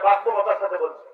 বাস্তবতার সাথে বলছি।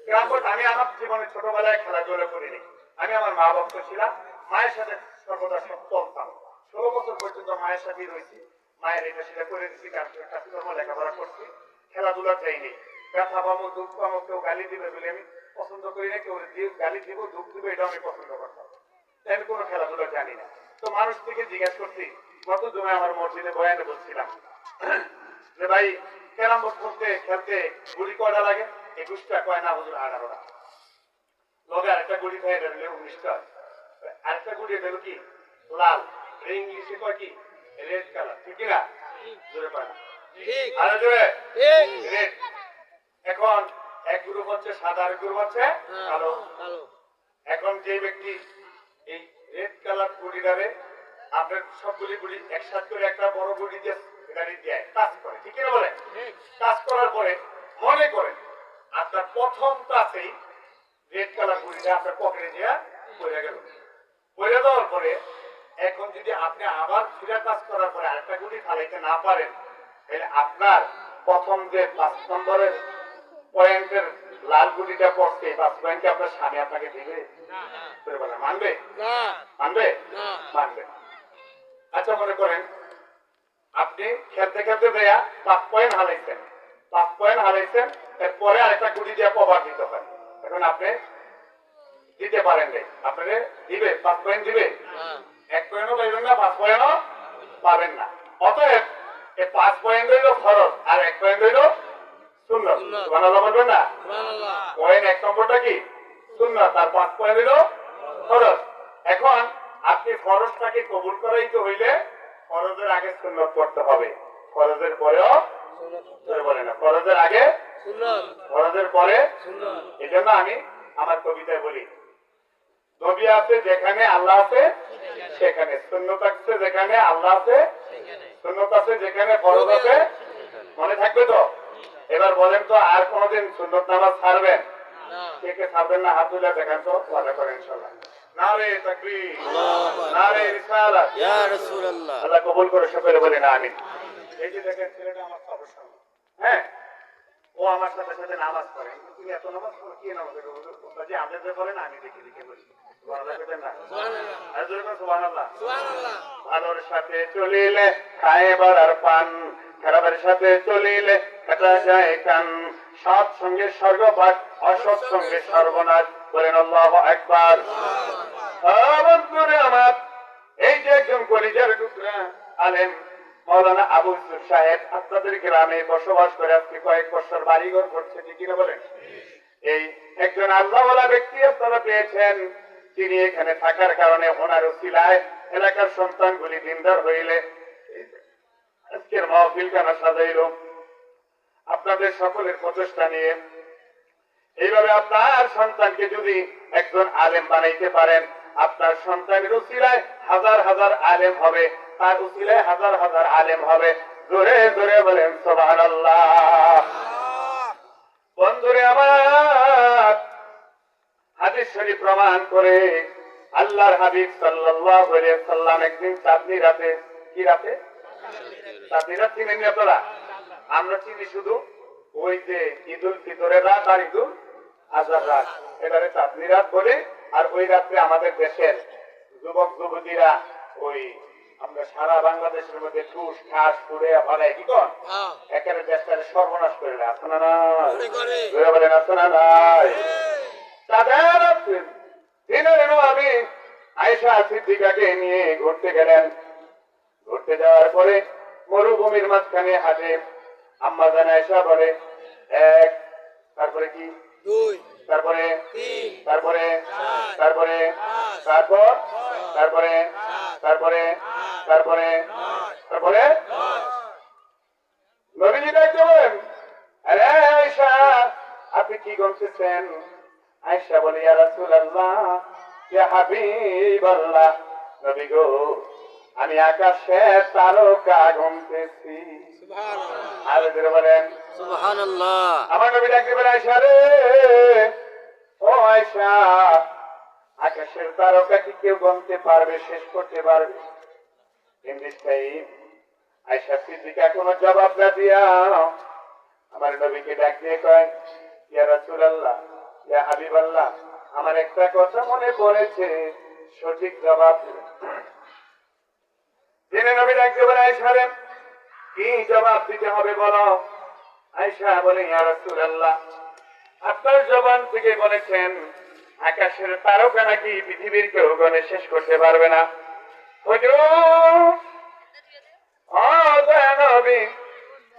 গ্রাম বোর্ড আমি আমার জীবনে ছোটবেলায় খেলাধুলা করিনি। আমি আমার মা ভক্ত ছিলাম, মায়ের সাথে সর্বদা চলতাম। 16 বছর পর্যন্ত মায়ের সাথেই রয়েছি। মায়ের এটা সেটা করে দিচ্ছি, কাজকর্ম লেখাপড়া করছি, খেলাধুলা চাইনি। ব্যথা পাবো, দুঃখ পাবো, কেউ গালি দিবে বলে আমি পছন্দ করি না, কেউ গালি দিব, দুঃখ দিব, এটা আমি পছন্দ করতাম। আমি কোনো খেলাধুলা জানি না। তো মানুষ থেকে জিজ্ঞাসা করছি, গত জমে আমার মসজিদে বয়ানে বলছিলাম যে ভাই ক্যারাম বোর্ড খেলতে গুলি কয়টা লাগে? 21টা। কয় না হুজুর 18টা। লগে আরেকটা গুলি খাই এটা হলো 19টা। আরেকটা গুলি এটা হলো কি লাল, ইংলিশে কয় কি রেড কালার, ঠিক না? জোরে কয় না, ঠিক। আর জোরে রেড। এখন এক গ্রুপ হচ্ছে সাদা, আর গ্রুপ হচ্ছে কালো। এখন যে ব্যক্তি এই রেড কালার গুলিটারে আপনার সবগুলি গুলি একসাথে করে একটা বড় গুলি দিয়ে গাড়ি দেয়, টাচ করে, ঠিক না বলে? টাচ করার পরে মনে করেন আপনার প্রথম টাচেই রেড কালার গুলিটা আপনার পকেটে দিয়ে পড়ে গেল। পড়ে যাওয়ার পরে এখন যদি আপনি আবার ফিরে টাচ করার পরে আরেকটা গুলি ফালাইতে না পারেন, তাহলে আপনার প্রথম যে 5 নম্বরের পয়েন্টের লাল গুলিটা পড়ছে, 5 পয়েন্টে আপনার স্বামী আপনাকে দিবে? মানবে? মানবে? মানবে। আচ্ছা মনে করেন আপনি খেলতে খেলতে দেয়া 5 পয়েন্ট হারাইছেন, 5 পয়েন্ট হারাইছেন, এরপরে আরেকটা গুলি দিয়ে কভার দিতে হয়। এখন আপনি দিতে পারেন নাই, আপনাকে দিবে 5 পয়েন্ট দিবে? 1 পয়েন্টও পাইবেন না, 5 পয়েন্টও পাবেন না। অতএব এই 5 পয়েন্ট হইল ফরজ, আর 1 পয়েন্ট হইল সুন্নাত। সুবহানাল্লাহ বলবেন না? সুবহানাল্লাহ। পয়েন্ট 1 নম্বরটা কি সুন্নাত, আর 5 পয়েন্ট হইল ফরজ। এখন আপনি ফরজটাকে কবুল করাইতে হইলে ফরজের আগে সুন্নাত পড়তে হবে, ফরজের পরেও সুন্নাত বলে না, ফরজের আগে সুন্নাত, ফরজের পরে সুন্নাত। এজন্য আমি আমার কবিতায় বলি, নবী আছে যেখানে আল্লাহ আছে সেখানে, সুন্নাত আছে যেখানে আল্লাহ আছে সেখানে, সুন্নাত আছে যেখানে ফরজ আছে। মনে থাকবে তো? এবার বলেন তো আর কোনদিন সুন্নাত নামাজ ছাড়বেন? কে কে ছাড়বেন না? হাত তুলে দেখান তো, ওয়াদা করেন ইনশাআল্লাহ। নারে তাকবীর, নারে রিসালাত, ইয়া রাসূলুল্লাহ। আল্লাহ কবুল করে সকলে বলেন আমিন। এই যে দেখেন ছেলেটা আমার সবার সামনে, হ্যাঁ, ও আমার সাথে সাথে নামাজ পড়ে। তুমি এত নামাজ পড়ো, কি নামাজ পড়ো? যে আদেশ বলেন আমি দেখে দেখে বলি। সুবহানাল্লাহ বলেন না? সুবহানাল্লাহ। আর জোরে বলেন সুবহানাল্লাহ। সুবহানাল্লাহ। ভালোর সাথে চলিলে খায় বাড়ার পান, খারাপের সাথে চলিলে কাটা যায় কান, সৎ সঙ্গে স্বর্গবাস, অসৎ সঙ্গে সর্বনাশ। বলেন আল্লাহু আকবার। আমার এই যে একজন কলিজার টুকরা আলেম মাওলানা আবু ইউসুফ সাহেব আপনাদের গ্রামে বসবাস করে আজকে কয়েক বছর বাড়িঘর করছে, ঠিক কিনা বলেন? এই একজন আল্লাহওয়ালা ব্যক্তি আপনারা পেয়েছেন, তিনি এখানে থাকার কারণে ওনার উসিলায় এলাকার সন্তানগুলি দিনদার হইলে আজকের মাহফিল খানা সাজাইল আপনাদের সকলের প্রচেষ্টা নিয়ে। এইভাবে আপনার সন্তানকে যদি একজন আলেম বানাইতে পারেন, আপনার সন্তানের উসিলায় হাজার হাজার আলেম হবে, তার উসিলায় হাজার হাজার আলেম হবে। জোরে জোরে বলেন সুবহানাল্লাহ। বন্ধুরে আমার, হাদিস শরীফ প্রমাণ করে আল্লাহর হাবিব সাল্লাল্লাহু আলাইহি সাল্লাম একদিন চাঁদনি রাতে, কি রাতে? চাঁদনি রাত চিনেন আপনারা? আমরা চিনি শুধু ওই যে ঈদুল ফিতরের রাত আর ঈদুল আজহার রাত, এটারে চাঁদনি রাত বলে। আর ওই রাত্রে আমাদের দেশের যুবক যুবতীরা ওই আমরা সারা বাংলাদেশের মধ্যে টুস ঠাস পুড়ে ফেলে, কি কর একেবারে দেশটারে সর্বনাশ করে দেয়। আছে না নাই? বলেন আছে না নাই? তাদের দিনের আমি আয়েশা সিদ্দিকাকে নিয়ে ঘুরতে গেলেন। ঘুরতে যাওয়ার পরে মরুভূমির মাঝখানে হাঁটে। আম্মা জান আয়েশা বলে 1, তারপরে কি 2, তারপরে 3, তারপরে 4, তারপরে তারপর তারপরে তারপরে তারপরে তারপরে নবীজি দেখতে বলেন, আরে আয়েশা আপনি কি গুনতেছেন? আয়েশা বলে, ইয়া রাসূলুল্লাহ, ইয়া হাবিবাল্লাহ, নবী গো আমি আকাশের তারকা গুনতেছি। সুবহানাল্লাহ। আর জোরে বলেন সুবহানাল্লাহ। আমার নবী ডাকতে বলে, আয়েশা রে, ও আয়েশা, আকাশের তারকা কি কেউ গুনতে পারবে, শেষ করতে পারবে? In this time Ayesha Siddiqa কোনো জবাব না দিয়া আমার নবীকে ডাক দিয়ে কয়, ইয়া রাসূলুল্লাহ, ইয়া হাবিবাল্লাহ, আমার একটা কথা মনে পড়েছে, সঠিক জবাব জেনে নবী ডাক দিয়ে বলে, আয়েশা রে, কি জবাব দিতে হবে বলো। আয়েশা বলে, ইয়া রাসূলুল্লাহ, আপনার জবান থেকে বলেছেন আকাশের তারকা নাকি পৃথিবীর কেউ গণে শেষ করতে পারবে না। হুজুর, ও দয়া নবী,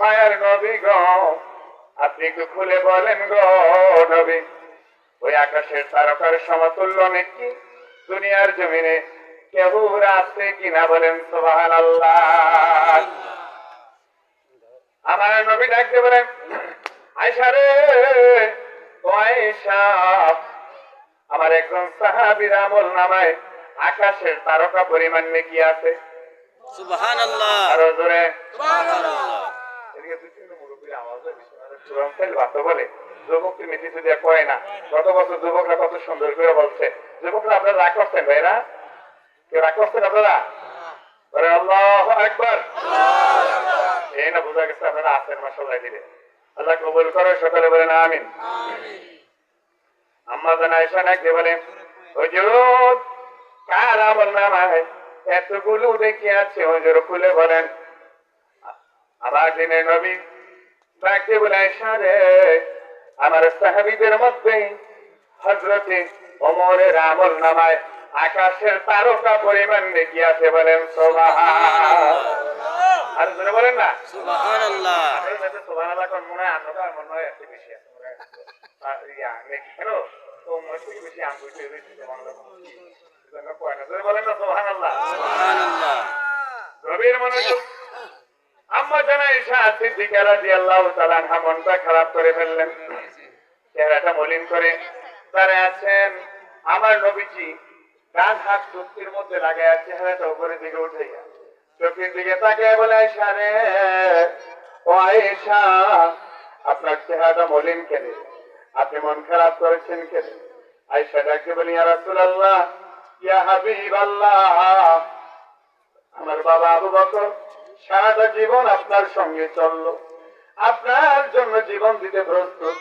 মায়ার নবী গো, আপনি একটু খুলে বলেন গো নবী, ওই আকাশের তারকার সমতুল্য নাকি দুনিয়ার জমিনে কেউ আছে কিনা, বলেন সুবহানাল্লাহ। আমার নবী ডাকতে বলেন, আয়েশা রে, ও আয়েশা, আমার একজন সাহাবীর আমল নামায় আকাশের তারকা পরিমাণ নেকি আছে। সুবহানাল্লাহ। আরো জোরে সুবহানাল্লাহ। এদিকে দুই তিনটা মুরব্বীর আওয়াজ হয়, বিশ্বনাথের চূড়ান ফেল ভাত বলে, যুবককে মিটি যদি কয় না। গত বছর যুবকরা কত সুন্দর করে বলছে। যুবকরা আপনারা রাগ করছেন ভাইরা? কেউ রাগ করছেন আপনারা? বলে আল্লাহু আকবার। এই না বোঝা গেছে আপনারা আছেন, মাশাআল্লাহ দিলে। আল্লাহ কবুল করে, সকালে বলেন আমিন। আম্মা জান আয়েশা নাকি বলেন, হুজুর, কার আমল নামায় এতগুলো দেখি আছে, হুজুর খুলে বলেন। আবার দিনে নবী ডাকতে বলে, আয়েশা রে, আমার সাহাবীদের মধ্যে হযরতে ওমরের আমল নামায় আকাশের তারকা পরিমাণ দেখি আছে, বলেন সুবহানাল্লাহ। আর জোরে বলেন না সুবহানাল্লাহ। সুবহানাল্লাহ। কোন মনে হয় আমরা মনে হয় একটু বেশি আছে কেন, তো মনে হয় বেশি আম করতে বলেন না সুবহানাল্লাহ। সুবহানাল্লাহ। রবির মনোযোগ। আম্মা জান আয়েশা সিদ্দিকা রাদিয়াল্লাহু তাআলা আনহা মনটা খারাপ করে ফেললেন, চেহারাটা মলিন করে দাঁড়ায় আছেন। আমার নবীজি ডান হাত চুক্তির মধ্যে লাগায় চেহারাটা উপরের দিকে উঠাইয়া চোখের দিকে তাকিয়ে বলে, আয়েশা রে, ও আয়েশা, আপনার চেহারাটা মলিন কেন? আপনি মন খারাপ করেছেন কেন? আয়েশা ডাকতে বলি, ইয়া রাসূলুল্লাহ, ইয়া হাবিবাল্লাহ, আমার বাবা আবু বকর সারাটা জীবন আপনার সঙ্গে চললো, আপনার জন্য জীবন দিতে প্রস্তুত।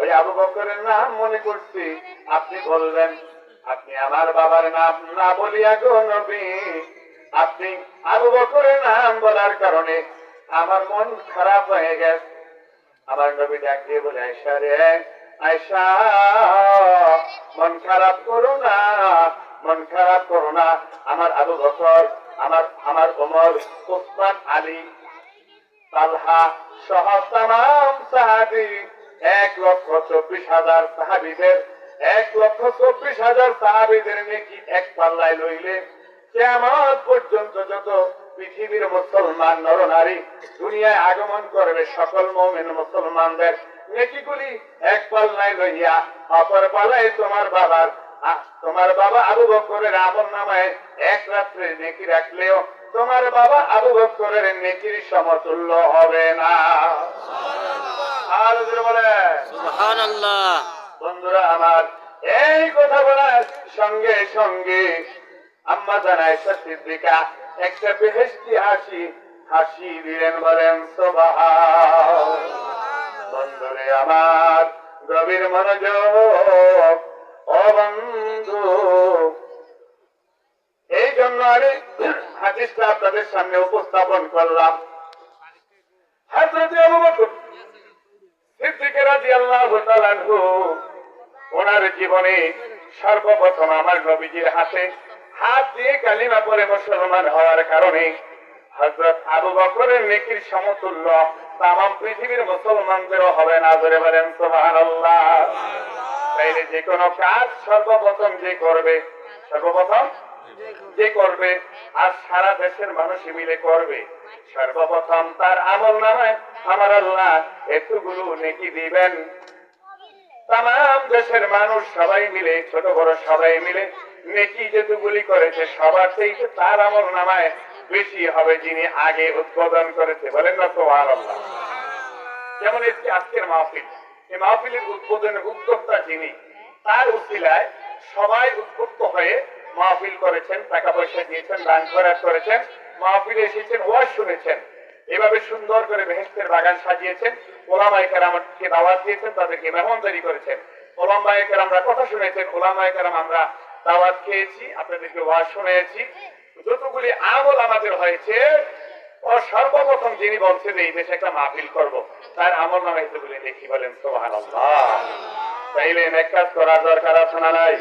ওই আবু বকরের নাম মনে করছি আপনি বললেন, আপনি আমার বাবার নাম না বলিয়া গো নবী, আপনি আবু বকরের নাম বলার কারণে আমার মন খারাপ হয়ে গেছে। আমার নবী ডাক দিয়ে বলে, আয়েশা রে, আয়েশা, মন খারাপ করো না, মন খারাপ করো না। আমার আবু বকর, আমার ওমর, উসমান, আলী, তালহা সহ তামাম সাহাবী 1,24,000 সাহাবীদের 1,24,000 সাহাবীদের নেকি এক পাল্লায় লইলে কিয়ামত পর্যন্ত যত পৃথিবীর মুসলমান নরনারী দুনিয়ায় আগমন করবে, সকল মুমিন মুসলমানদের নেকিগুলি এক পাল্লায় লইয়া অপর পাল্লায় তোমার বাবা আবু বকরের আমল নামায় এক রাত্রে নেকি রাখলেও তোমার বাবা আবু বকরের নেকির সমতুল্য হবে না। আর বলে সুবহানাল্লাহ। বন্ধুরা আমার, এই কথা বলার সঙ্গে সঙ্গে আম্মা জান আয়েশা সিদ্দিকা একটা বেহেশতি হাসি দিলেন, বলেন সুবহানাল্লাহ। বন্ধুরে আমার, গভীর মনোযোগ। ও বন্ধু, এই জন্য আমি হাদিসটা আপনাদের সামনে উপস্থাপন করলাম। হযরত আবু বকর সিদ্দিক রাদিয়াল্লাহু তাআলা আনহু ওনার জীবনে সর্বপ্রথম আমার নবীজির হাত দিয়ে কালিমা পড়ে মুসলমান হওয়ার কারণে হযরত আবু বকরের নেকির সমতুল্য তামাম পৃথিবীর মুসলমানদেরও হবে না। জোরে বলেন সুবহানাল্লাহ। তাইলে যে কোনো কাজ সর্বপ্রথম যে করবে আর সারা দেশের মানুষ মিলে করবে, সর্বপ্রথম তার আমল নামায় আমার আল্লাহ এতগুলো নেকি দিবেন। তামাম দেশের মানুষ সবাই মিলে, ছোট বড় সবাই মিলে নেকি যেটুকুলি করেছে সবার থেকে তার আমল নামায় বেশি হবে যিনি আগে উদ্বোধন করেছে। বলেন না সুবহানাল্লাহ। যেমন আজকের মাহফিল, এই মাহফিলের উদ্বোধনের উদ্যোক্তা যিনি, তার উসিলায় সবাই উদ্বুদ্ধ হয়ে মাহফিল করেছেন, টাকা পয়সা দিয়েছেন, দান খয়রাত করেছেন, মাহফিলে এসেছেন, ওয়াজ শুনেছেন। এভাবে সুন্দর করে বেহেশতের বাগান সাজিয়েছেন, ওলামায়ে কেরামকে দাওয়াত দিয়েছেন, তাদেরকে মেহমানদারি করেছেন, ওলামায়ে কেরামরা কথা শুনেছেন, ওলামায়ে কেরাম আমরা দাওয়াত খেয়েছি, আপনাদেরকে ওয়াজ শুনিয়েছি। যতগুলি আমল আমাদের হয়েছে, ও সর্বপ্রথম যিনি বলছেন এই দেশে একটা মাহফিল করব, তার আমল নামে এতগুলি দেখি, বলেন সুবহানাল্লাহ। তাইলে নেক কাজ করা দরকার আছে না নাই?